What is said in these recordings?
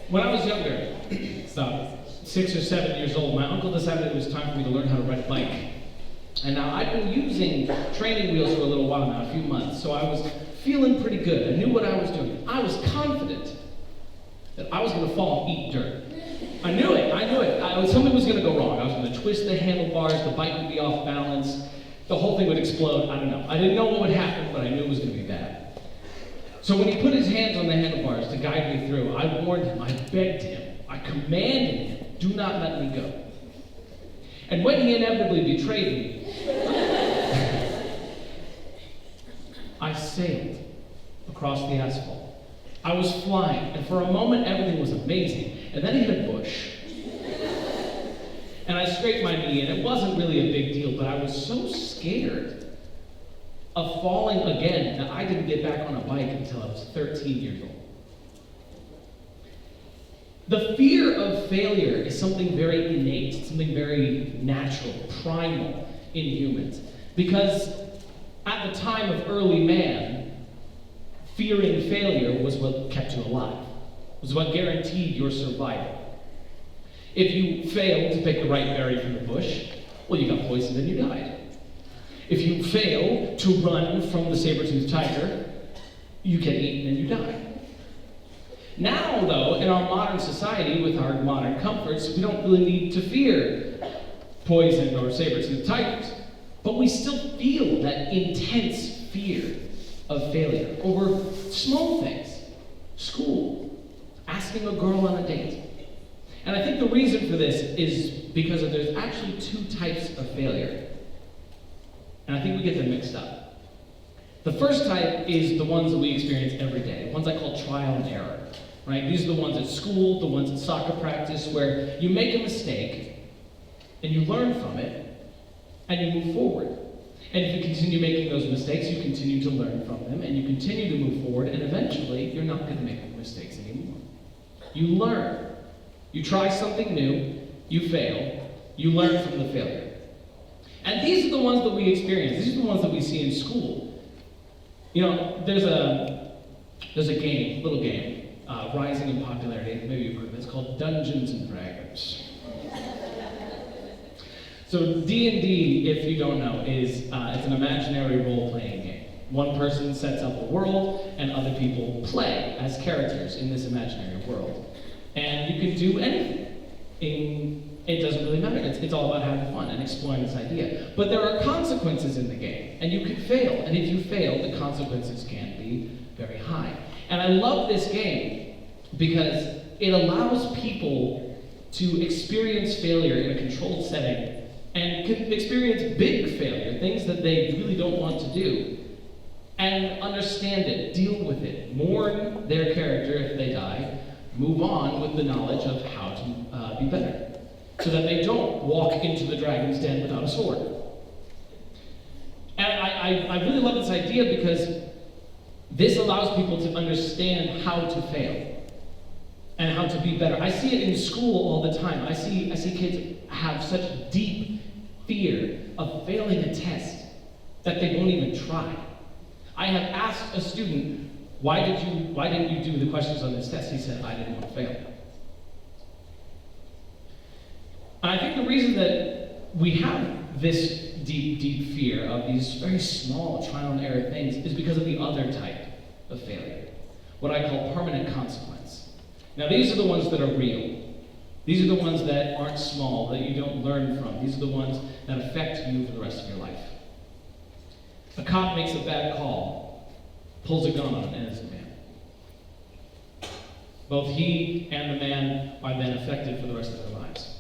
When I was younger, about 6 or 7 years old, my uncle decided it was time for me to learn how to ride a bike. And now I'd been using training wheels for a little while now, a few months, so I was feeling pretty good. I knew what I was doing. I was confident that I was going to fall and eat dirt. I knew it. Something was going to go wrong. I was going to twist the handlebars, the bike would be off balance, the whole thing would explode. I don't know. I didn't know what would happen, but I knew it was going to be bad. So when he put his hands on the handlebars to guide me through, I warned him, I begged him, I commanded him, do not let me go. And when he inevitably betrayed me, I sailed across the asphalt. I was flying, and for a moment everything was amazing, and then I hit a bush. And I scraped my knee, and it wasn't really a big deal, but I was so scared of falling again that I didn't get back on a bike until I was 13 years old. The fear of failure is something very innate, something very natural, primal in humans. Because at the time of early man, fearing failure was what kept you alive, was what guaranteed your survival. If you failed to pick the right berry from the bush, well, you got poisoned and you died. If you fail to run from the saber-toothed tiger, you get eaten and you die. Now, though, in our modern society, with our modern comforts, we don't really need to fear poison or saber-toothed tigers. But we still feel that intense fear of failure over small things. School, asking a girl on a date. And I think the reason for this is because there's actually two types of failure. And I think we get them mixed up. The first type is the ones that we experience every day, the ones I call trial and error. Right? These are the ones at school, the ones at soccer practice, where you make a mistake, and you learn from it, and you move forward. And if you continue making those mistakes, you continue to learn from them, and you continue to move forward, and eventually, you're not going to make mistakes anymore. You learn. You try something new, you fail, you learn from the failure. And these are the ones that we experience. These are the ones that we see in school. You know, there's a game, little game, rising in popularity, maybe you've heard of it, it's called Dungeons and Dragons. So D&D, if you don't know, is it's an imaginary role-playing game. One person sets up a world, and other people play as characters in this imaginary world. And you can do anything. It doesn't really matter. It's all about having fun and exploring this idea. But there are consequences in the game, and you can fail. And if you fail, the consequences can be very high. And I love this game because it allows people to experience failure in a controlled setting and can experience big failure, things that they really don't want to do, and understand it, deal with it, mourn their character if they die, move on with the knowledge of how to be better, so that they don't walk into the dragon's den without a sword. And I really love this idea because this allows people to understand how to fail and how to be better. I see it in school all the time. I see kids have such deep fear of failing a test that they won't even try. I have asked a student, why didn't you do the questions on this test? He said, I didn't want to fail. And I think the reason that we have this deep fear of these very small trial and error things is because of the other type of failure, what I call permanent consequence. Now these are the ones that are real. These are the ones that aren't small, that you don't learn from. These are the ones that affect you for the rest of your life. A cop makes a bad call, pulls a gun on an innocent man. Both he and the man are then affected for the rest of their lives.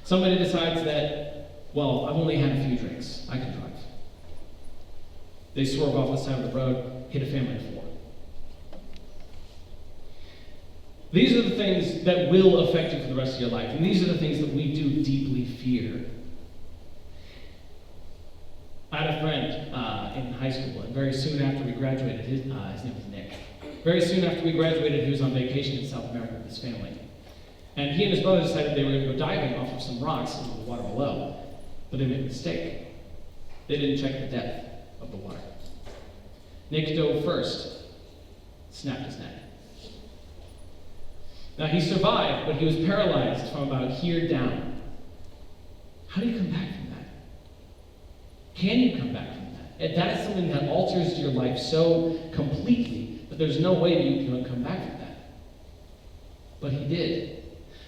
Somebody decides that, well, I've only had a few drinks, I can drive. They swerve off the side of the road, hit a family of 4. These are the things that will affect you for the rest of your life, and these are the things that we do deeply fear. I had a friend in high school, and very soon after we graduated, his name was Nick. Very soon after we graduated, he was on vacation in South America with his family. And he and his brother decided they were going to go diving off of some rocks into the water below, but they made a mistake. They didn't check the depth of the water. Nick dove first, snapped his neck. Now, he survived, but he was paralyzed from about here down. How do you come back from that? Can you come back from that? And that is something that alters your life so completely that there's no way that you can come back from that. But he did.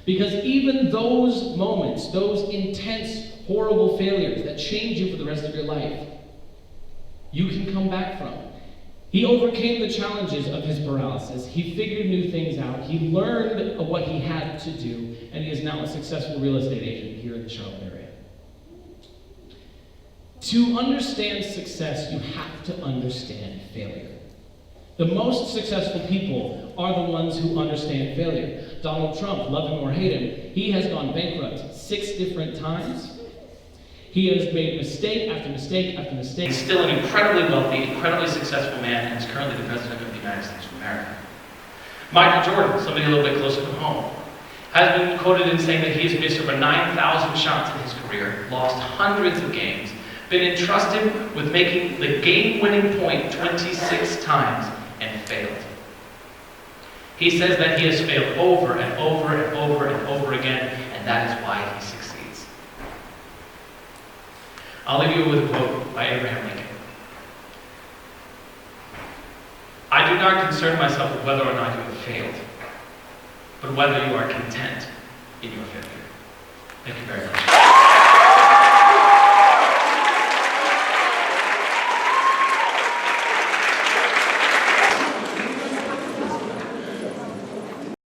Because even those moments, those intense, horrible failures that change you for the rest of your life, you can come back from. He overcame the challenges of his paralysis. He figured new things out. He learned what he had to do, and he is now a successful real estate agent here in the Charlotte area. To understand success, you have to understand failure. The most successful people are the ones who understand failure. Donald Trump, love him or hate him, he has gone bankrupt 6 different times. He has made mistake after mistake after mistake. He's still an incredibly wealthy, incredibly successful man, and is currently the President of the United States of America. Michael Jordan, somebody a little bit closer to home, has been quoted in saying that he has missed over 9,000 shots in his career, lost hundreds of games, been entrusted with making the game-winning point 26 times, and failed. He says that he has failed over and over and over and over again, and that is why he succeeds. I'll leave you with a quote by Abraham Lincoln. I do not concern myself with whether or not you have failed, but whether you are content in your failure. Thank you very much.